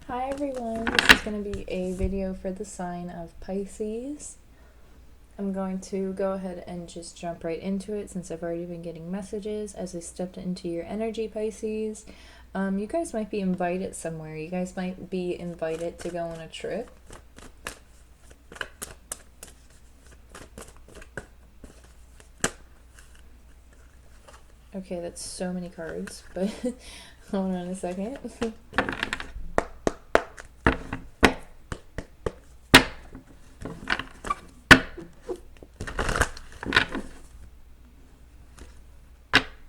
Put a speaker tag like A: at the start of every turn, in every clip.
A: Hi everyone, this is going to be a video for the sign of Pisces. I'm going to go ahead and just jump right into it since I've already been getting messages as I stepped into your energy, Pisces. You guys might be invited somewhere. You guys might be invited to go on a trip. Okay, that's so many cards, but hold on a second.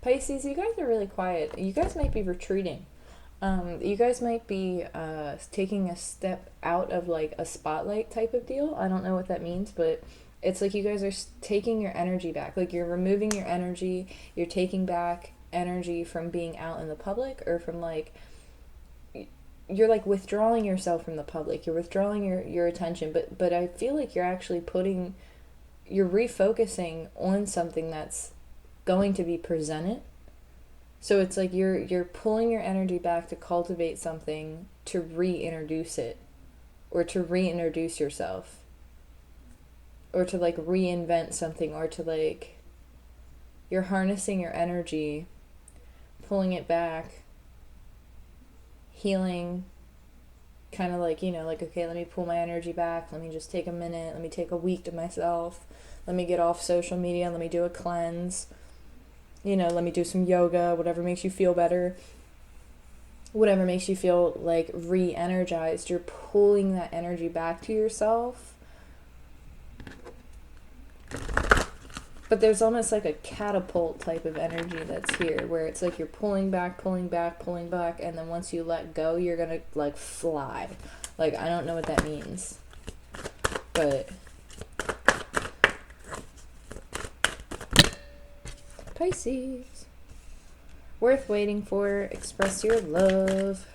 A: Pisces, you guys are really quiet. You guys might be retreating. You guys might be taking a step out of like a spotlight type of deal. I don't know what that means, but it's like you guys are taking your energy back. Like you're removing your energy. You're taking back energy from being out in the public, or from like you're like withdrawing yourself from the public. You're withdrawing your attention, but I feel like you're refocusing on something that's going to be presented. So it's like you're pulling your energy back to cultivate something, to reintroduce it, or to reintroduce yourself, or to like reinvent something, or to like you're harnessing your energy, pulling it back, healing, kind of like, like, okay, let me pull my energy back, let me just take a minute, let me take a week to myself, let me get off social media, let me do a cleanse, let me do some yoga, whatever makes you feel better, whatever makes you feel like re-energized. You're pulling that energy back to yourself. But there's almost like a catapult type of energy that's here, where it's like you're pulling back, pulling back, pulling back, and then once you let go, you're gonna like fly. Like, I don't know what that means, but Pisces, worth waiting for, express your love.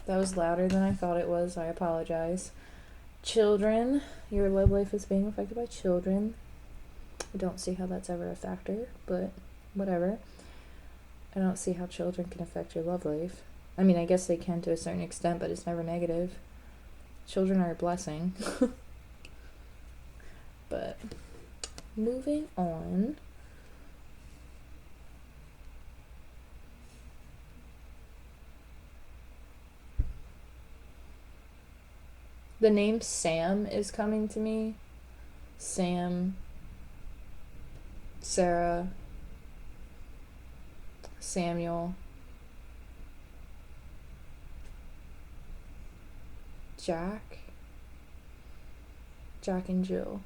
A: That was louder than I thought it was. I apologize. Children, your love life is being affected by children. I don't see how that's ever a factor, but whatever. I don't see how children can affect your love life. I mean, I guess they can to a certain extent, but it's never negative. Children are a blessing. But moving on. The name Sam is coming to me. Sam, Sarah, Samuel, Jack and Jill.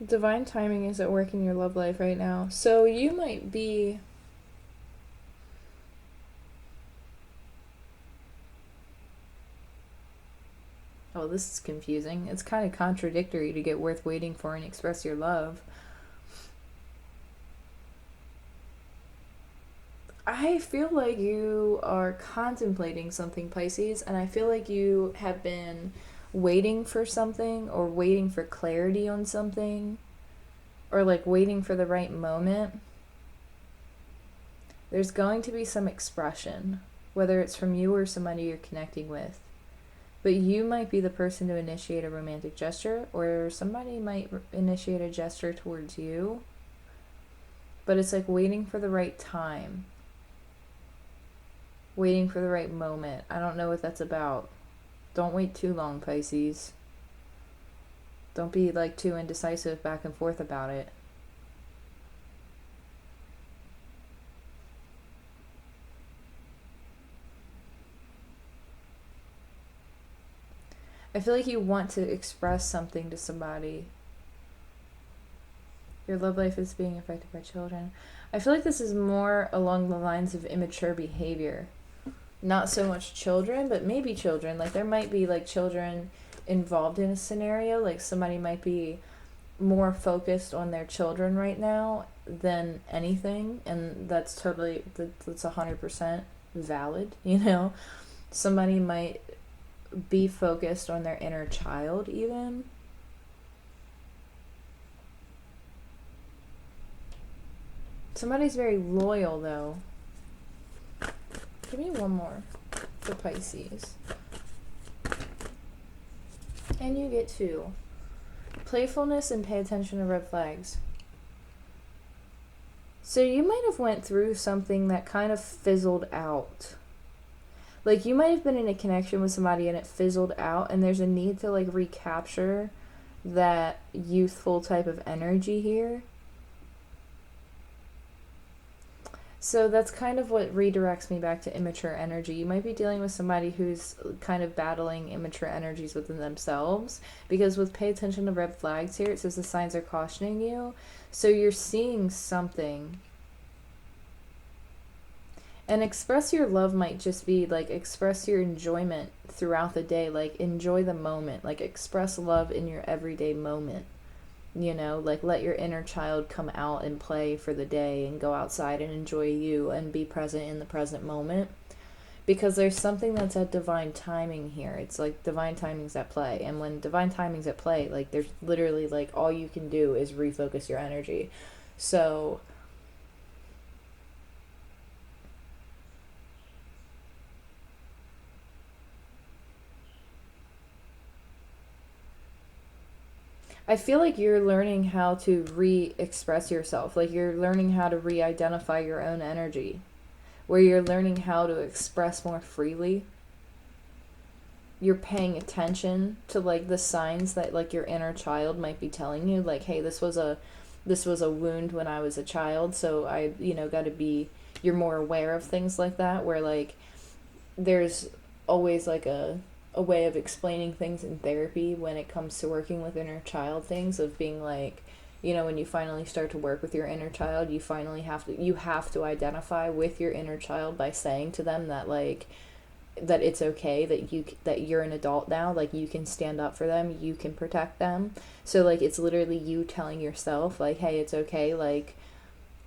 A: Divine timing is at work in your love life right now. So you might be... Oh, this is confusing. It's kind of contradictory to get worth waiting for and express your love. I feel like you are contemplating something, Pisces, and I feel like you have been waiting for something, or waiting for clarity on something, or like waiting for the right moment. There's going to be some expression, whether it's from you or somebody you're connecting with. But you might be the person to initiate a romantic gesture, or somebody might initiate a gesture towards you. But it's like waiting for the right time. Waiting for the right moment. I don't know what that's about. Don't wait too long, Pisces. Don't be like too indecisive back and forth about it. I feel like you want to express something to somebody. Your love life is being affected by children. I feel like this is more along the lines of immature behavior. Not so much children, but maybe children. Like, there might be like children involved in a scenario. Like, somebody might be more focused on their children right now than anything, and that's 100% valid. Somebody might be focused on their inner child even. Somebody's very loyal though. Give me one more for Pisces. And you get 2. Playfulness and pay attention to red flags. So you might have went through something that kind of fizzled out. Like you might have been in a connection with somebody and it fizzled out, and there's a need to like recapture that youthful type of energy here. So that's kind of what redirects me back to immature energy. You might be dealing with somebody who's kind of battling immature energies within themselves, because with pay attention to red flags here, it says the signs are cautioning you. So you're seeing something. And express your love might just be like express your enjoyment throughout the day, like enjoy the moment, like express love in your everyday moment. You know, like let your inner child come out and play for the day and go outside and enjoy you and be present in the present moment. Because there's something that's at divine timing here. It's like divine timing's at play. And when divine timing's at play, like there's literally like all you can do is refocus your energy. So I feel like you're learning how to re-express yourself. Like you're learning how to re-identify your own energy. Where you're learning how to express more freely. You're paying attention to like the signs that like your inner child might be telling you. Like, hey, this was a wound when I was a child. So I, got to be, you're more aware of things like that. Where like there's always like a way of explaining things in therapy when it comes to working with inner child things, of being like, when you finally start to work with your inner child, you have to identify with your inner child by saying to them that like that it's okay, that you're an adult now, like you can stand up for them, you can protect them. So like it's literally you telling yourself like, hey, it's okay, like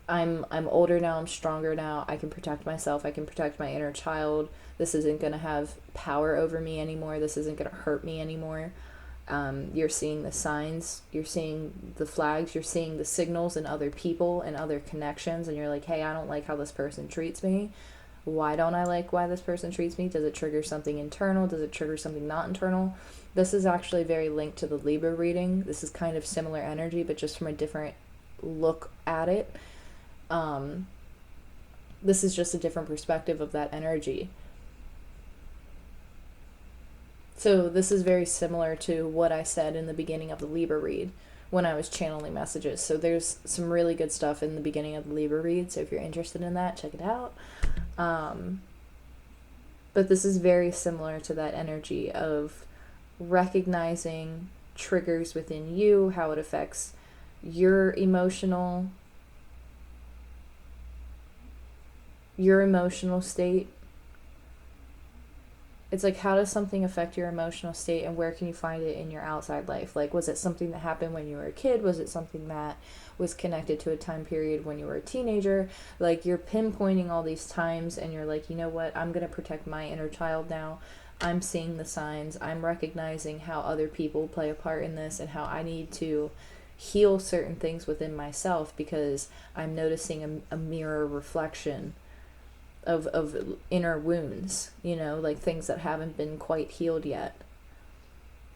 A: I'm older now, I'm stronger now, I can protect myself, I can protect my inner child. This isn't going to have power over me anymore. This isn't going to hurt me anymore. You're seeing the signs, you're seeing the flags, you're seeing the signals in other people and other connections, and you're like, hey, I don't like how this person treats me. Why don't I like why this person treats me? Does it trigger something internal? Does it trigger something not internal? This is actually very linked to the Libra reading. This is kind of similar energy, but just from a different look at it. This is just a different perspective of that energy. So this is very similar to what I said in the beginning of the Libra read when I was channeling messages. So there's some really good stuff in the beginning of the Libra read. So if you're interested in that, check it out. But this is very similar to that energy of recognizing triggers within you, how it affects your emotional state. It's like, how does something affect your emotional state, and where can you find it in your outside life? Like, was it something that happened when you were a kid? Was it something that was connected to a time period when you were a teenager? Like, you're pinpointing all these times, and you're like, you know what? I'm going to protect my inner child now. I'm seeing the signs. I'm recognizing how other people play a part in this, and how I need to heal certain things within myself, because I'm noticing a mirror reflection of inner wounds, like things that haven't been quite healed yet.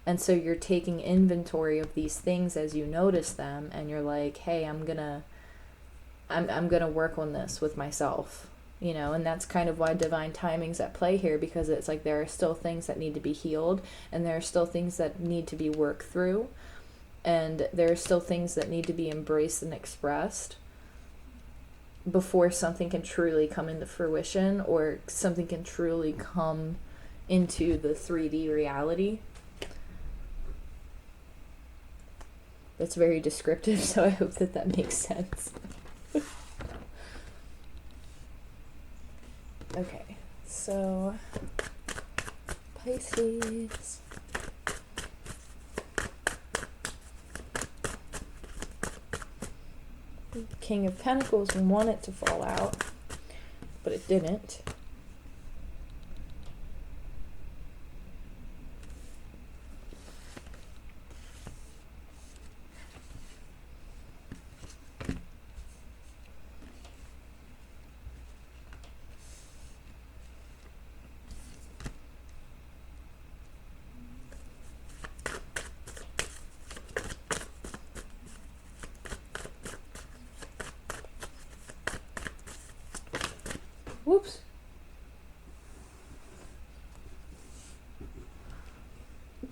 A: And so you're taking inventory of these things as you notice them, and you're like, hey, I'm gonna work on this with myself, and that's kind of why divine timing's at play here, because it's like there are still things that need to be healed, and there are still things that need to be worked through, and there are still things that need to be embraced and expressed before something can truly come into fruition, or something can truly come into the 3D reality. That's very descriptive, so I hope that makes sense. Okay, so Pisces. King of Pentacles wanted to fall out, but it didn't. Whoops.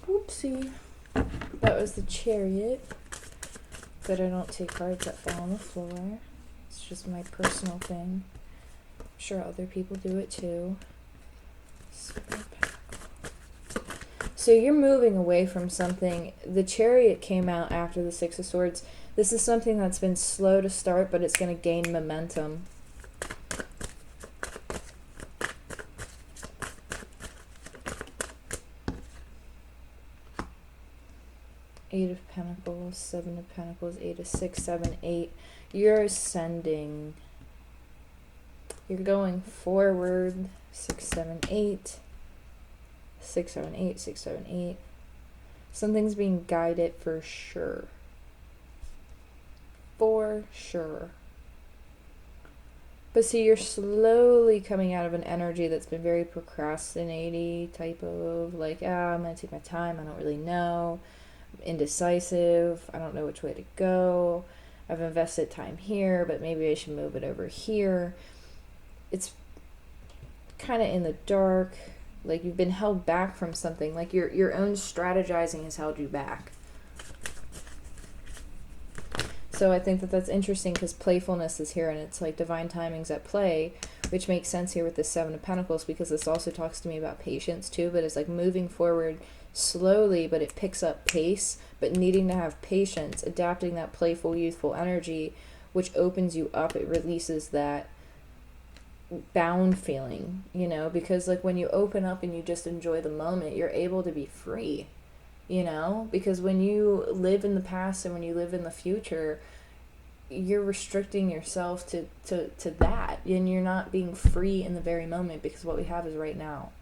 A: Whoopsie. That was the Chariot. But I don't take cards that fall on the floor. It's just my personal thing. I'm sure other people do it too. So you're moving away from something. The Chariot came out after the Six of Swords. This is something that's been slow to start, but it's going to gain momentum. Eight of Pentacles, Seven of Pentacles, Eight of Six, 7, 8. You're ascending. You're going forward. 6, 7, 8. 6, 7, 8, 6, 7, 8. Something's being guided for sure. For sure. But see, you're slowly coming out of an energy that's been very procrastinating type of like, I'm going to take my time. I don't really know. I'm indecisive. I don't know which way to go. I've invested time here, but maybe I should move it over here. It's kind of in the dark. Like you've been held back from something. Like your own strategizing has held you back. So I think that that's interesting because playfulness is here and it's like divine timing's at play, which makes sense here with the Seven of Pentacles because this also talks to me about patience too, but it's like moving forward slowly, but it picks up pace, but needing to have patience, adapting that playful, youthful energy, which opens you up. It releases that bound feeling, you know, because like when you open up and you just enjoy the moment, you're able to be free, you know, because when you live in the past and when you live in the future, you're restricting yourself to that, and you're not being free in the very moment because what we have is right now,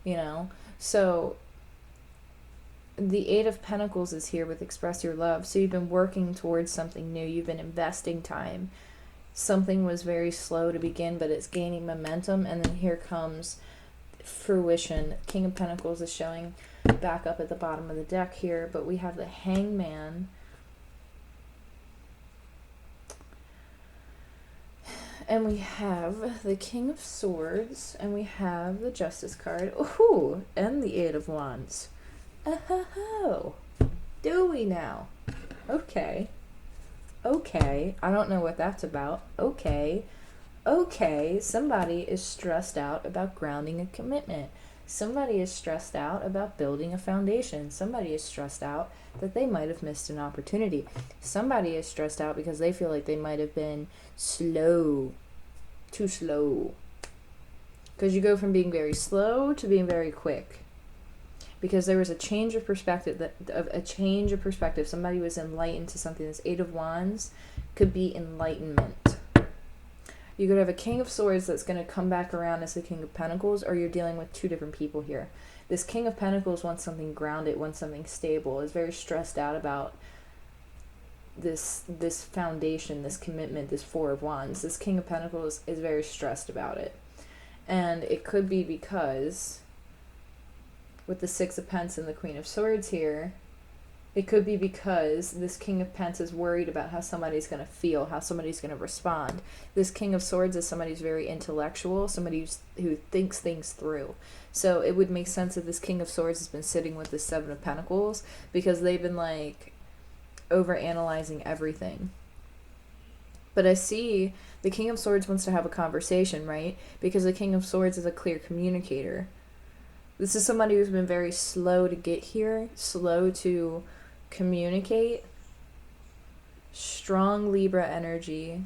A: you know. So the Eight of Pentacles is here with express your love. So you've been working towards something new. You've been investing time. Something was very slow to begin, but it's gaining momentum. And then here comes fruition. King of Pentacles is showing back up at the bottom of the deck here, but we have the Hangman. And we have the King of Swords, and we have the Justice card. Ooh, and the Eight of Wands. Oh, do we now? Okay. Okay, I don't know what that's about. Okay. Okay, somebody is stressed out about grounding a commitment. Somebody is stressed out about building a foundation. Somebody is stressed out that they might have missed an opportunity. Somebody is stressed out because they feel like they might have been slow. Too slow. Because you go from being very slow to being very quick. Because there was a change of perspective, somebody was enlightened to something. This Eight of Wands could be enlightenment. You could have a King of Swords that's going to come back around as the King of Pentacles, or you're dealing with two different people here. This King of Pentacles wants something grounded, wants something stable, is very stressed out about this foundation, this commitment, this Four of Wands. This King of Pentacles is very stressed about it. And it could be because with the Six of Pentacles and the Queen of Swords here, it could be because this King of Pentacles is worried about how somebody's going to feel, how somebody's going to respond. This King of Swords is somebody who's very intellectual, somebody who thinks things through. So it would make sense that this King of Swords has been sitting with the Seven of Pentacles because they've been like over-analyzing everything. But I see the King of Swords wants to have a conversation, right? Because the King of Swords is a clear communicator. This is somebody who's been very slow to get here, slow to communicate. Strong Libra energy.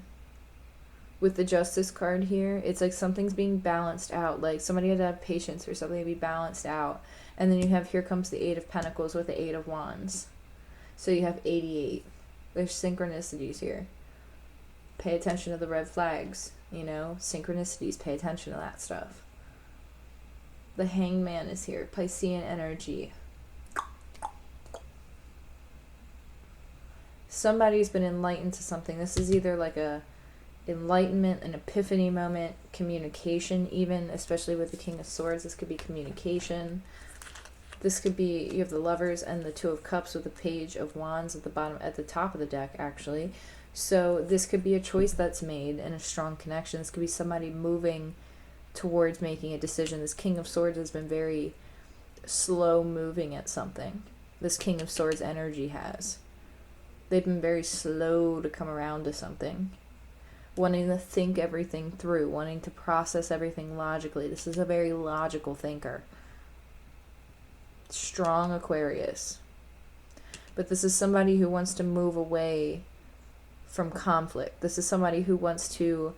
A: With the Justice card here, it's like something's being balanced out. Like somebody had to have patience for something to be balanced out. And then you have, here comes the Eight of Pentacles with the Eight of Wands. So you have 88. There's synchronicities here. Pay attention to the red flags, you know, synchronicities, pay attention to that stuff. The Hangman is here, Piscean energy. Somebody's been enlightened to something. This is either like a enlightenment, an epiphany moment, communication even, especially with the King of Swords. This could be communication. This could be, you have the Lovers and the Two of Cups with the Page of Wands at the bottom, at the top of the deck actually. So this could be a choice that's made and a strong connection. This could be somebody moving towards making a decision. This King of Swords has been very slow moving at something. This King of Swords energy has. They've been very slow to come around to something. Wanting to think everything through. Wanting to process everything logically. This is a very logical thinker. Strong Aquarius. But this is somebody who wants to move away from conflict. This is somebody who wants to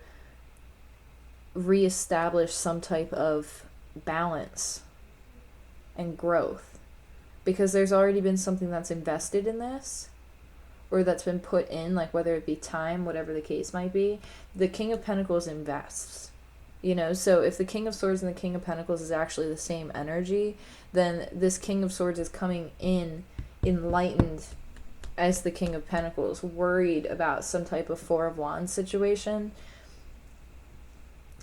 A: reestablish some type of balance and growth, because there's already been something that's invested in this, or that's been put in, like whether it be time, whatever the case might be. The King of Pentacles invests, you know. So if the King of Swords and the King of Pentacles is actually the same energy, then this King of Swords is coming in enlightened as the King of Pentacles, worried about some type of Four of Wands situation.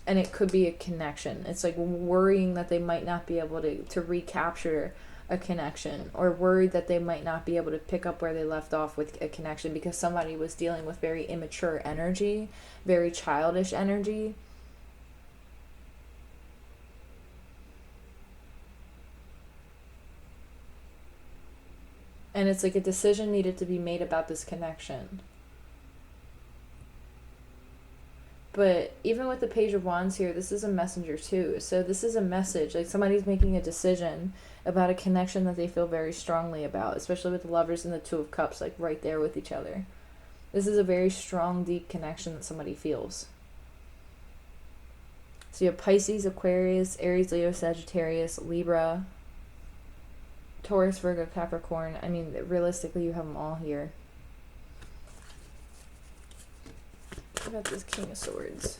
A: And it could be a connection. It's like worrying that they might not be able to recapture a connection, or worried that they might not be able to pick up where they left off with a connection, because somebody was dealing with very immature energy, very childish energy. And it's like a decision needed to be made about this connection. But even with the Page of Wands here, this is a messenger too. So this is a message, like somebody's making a decision about a connection that they feel very strongly about, especially with the Lovers and the Two of Cups, like right there with each other. This is a very strong, deep connection that somebody feels. So you have Pisces, Aquarius, Aries, Leo, Sagittarius, Libra, Taurus, Virgo, Capricorn. I mean, realistically, you have them all here. What about this King of Swords?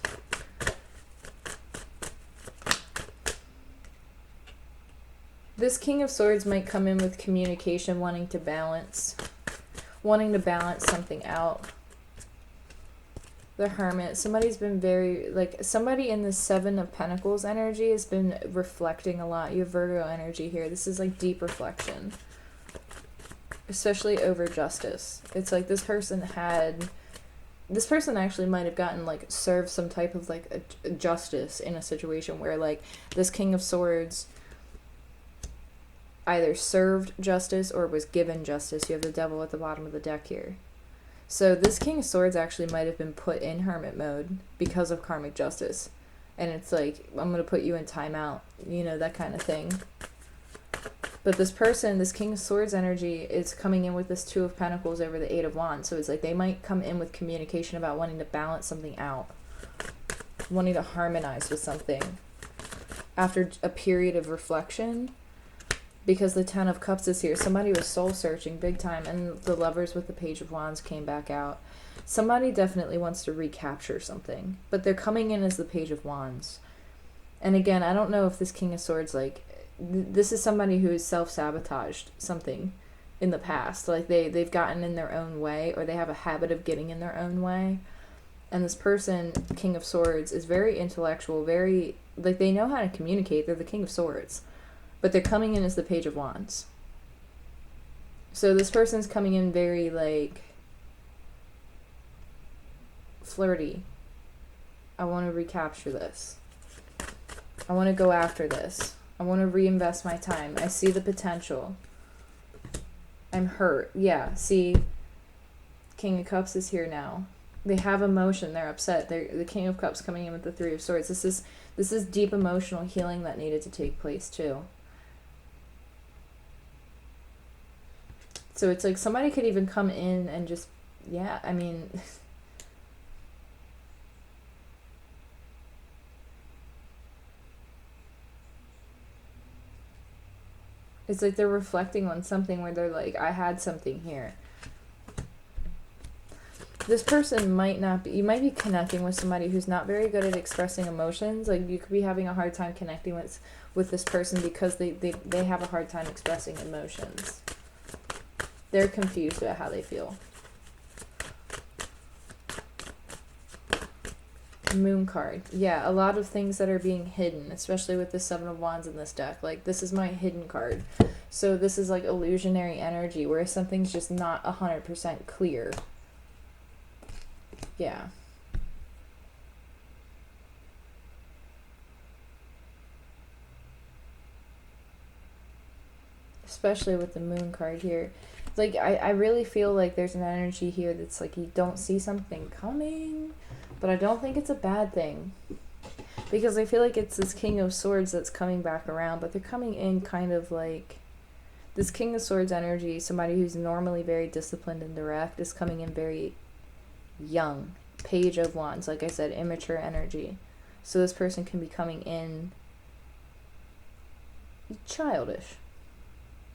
A: This King of Swords might come in with communication, wanting to balance something out. The Hermit. Somebody's been very, like, somebody in the Seven of Pentacles energy has been reflecting a lot. You have Virgo energy here. This is like deep reflection, especially over justice. It's like this person actually might have gotten, like, served some type of, like, a justice in a situation where, like, this King of Swords either served justice or was given justice. You have the Devil at the bottom of the deck here. So this King of Swords actually might have been put in hermit mode because of karmic justice. And it's like, I'm going to put you in timeout, you know, that kind of thing. But this person, this King of Swords energy, is coming in with this Two of Pentacles over the Eight of Wands. So it's like they might come in with communication about wanting to balance something out, wanting to harmonize with something after a period of reflection. Because the Ten of Cups is here. Somebody was soul searching big time, and the Lovers with the Page of Wands came back out. Somebody definitely wants to recapture something, but they're coming in as the Page of Wands. And again, I don't know if this King of Swords, like, this is somebody who has self-sabotaged something in the past. Like, they've gotten in their own way, or they have a habit of getting in their own way. And this person, King of Swords, is very intellectual, very, like, they know how to communicate. They're the King of Swords. But they're coming in as the Page of Wands. So this person's coming in very, like, flirty. I want to recapture this. I want to go after this. I want to reinvest my time. I see the potential. I'm hurt. Yeah, see, King of Cups is here now. They have emotion. They're upset. The King of Cups coming in with the Three of Swords. This is deep emotional healing that needed to take place too. So it's like somebody could even come in and just, yeah, I mean, it's like they're reflecting on something where they're like, I had something here. This person might not be, you might be connecting with somebody who's not very good at expressing emotions. Like, you could be having a hard time connecting with this person because they have a hard time expressing emotions. They're confused about how they feel. Moon card. Yeah, a lot of things that are being hidden, especially with the Seven of Wands in this deck. Like, this is my hidden card. So this is like illusionary energy where something's just not 100% clear. Yeah. especially with the moon card here. Like, I really feel like there's an energy here that's like you don't see something coming, but I don't think it's a bad thing. Because I feel like it's this King of Swords that's coming back around, but they're coming in kind of like this King of Swords energy, somebody who's normally very disciplined and direct, is coming in very young. Page of Wands, like I said, immature energy. So this person can be coming in childish.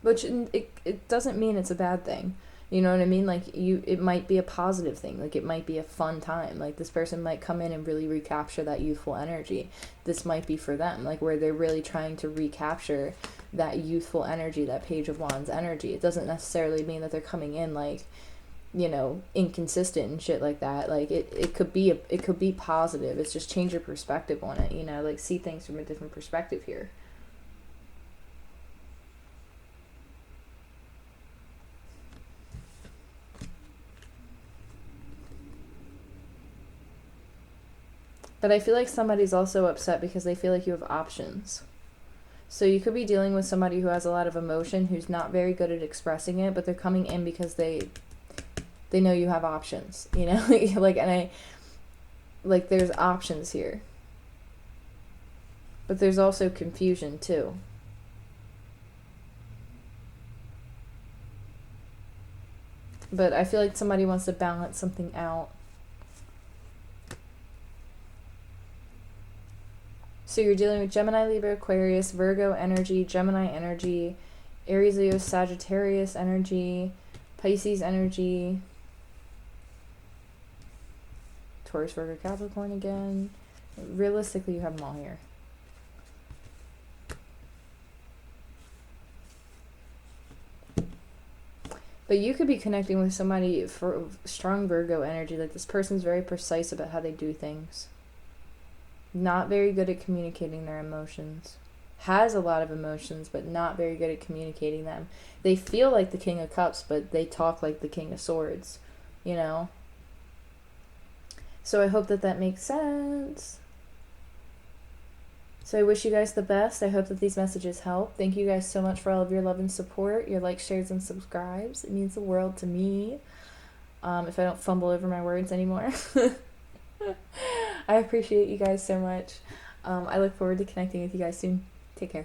A: Which it doesn't mean it's a bad thing. You know what I mean? Like, it might be a positive thing. Like, it might be a fun time. Like, this person might come in and really recapture that youthful energy. This might be for them, like, where they're really trying to recapture that youthful energy, that Page of Wands energy. It doesn't necessarily mean that they're coming in, like, you know, inconsistent and shit like that. Like, it could be positive. It's just change your perspective on it, you know? Like, see things from a different perspective here. But I feel like somebody's also upset because they feel like you have options. So you could be dealing with somebody who has a lot of emotion, who's not very good at expressing it, but they're coming in because they know you have options, you know? Like, there's options here. But there's also confusion too. But I feel like somebody wants to balance something out. So you're dealing with Gemini, Libra, Aquarius, Virgo energy, Gemini energy, Aries, Leo, Sagittarius energy, Pisces energy, Taurus, Virgo, Capricorn again. Realistically, you have them all here. But you could be connecting with somebody for strong Virgo energy. Like, this person's very precise about how they do things. Not very good at communicating their emotions. Has a lot of emotions, but not very good at communicating them. They feel like the King of Cups, but they talk like the King of Swords, you know? So I hope that makes sense. So I wish you guys the best. I hope that these messages help. Thank you guys so much for all of your love and support, your likes, shares, and subscribes. It means the world to me. If I don't fumble over my words anymore. I appreciate you guys so much. I look forward to connecting with you guys soon. Take care.